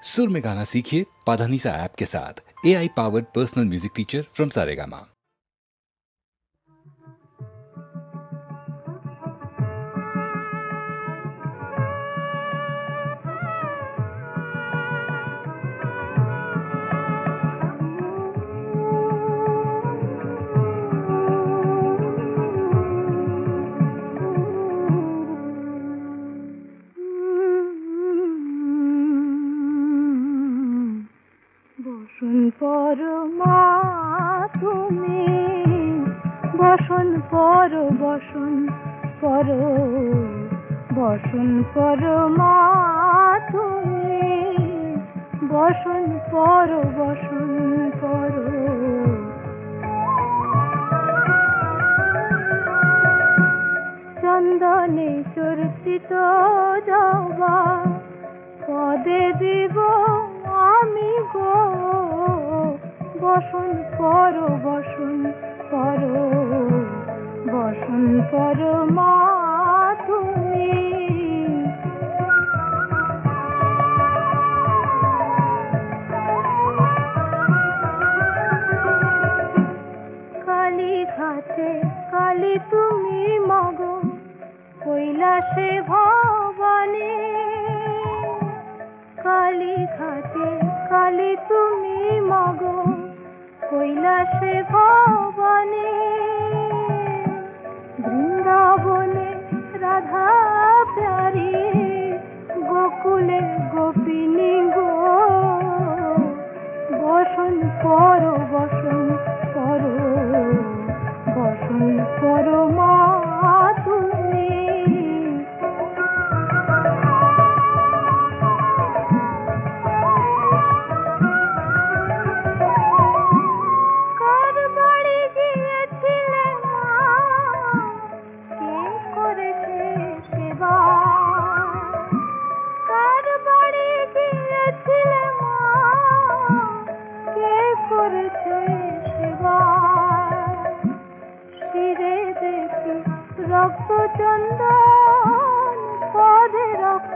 सुर में गाना सीखिए पाधानीसा ऐप के साथ। AI powered personal music teacher from Saregama. Parama তুমি বসন পর বসন পর বসন পরমা তুমি বসন পর বসন পর চন্দনে চর্চিত জবা পদে দিব আমি গো বসন পর বসন পর বসন পর মা তুমি কালী ঘাটে কালী তুমি মগো কৈলাসে ভবানী কালী ঘাটে কালী তুমি মগো কৈলাসে ভবানী বৃন্দাবনে রাধা প্যারি গোকুলে গোপিনী গো বসন পর বসন পর বসন পর মা তুমি রক্ত চন্দন পদে রক্ত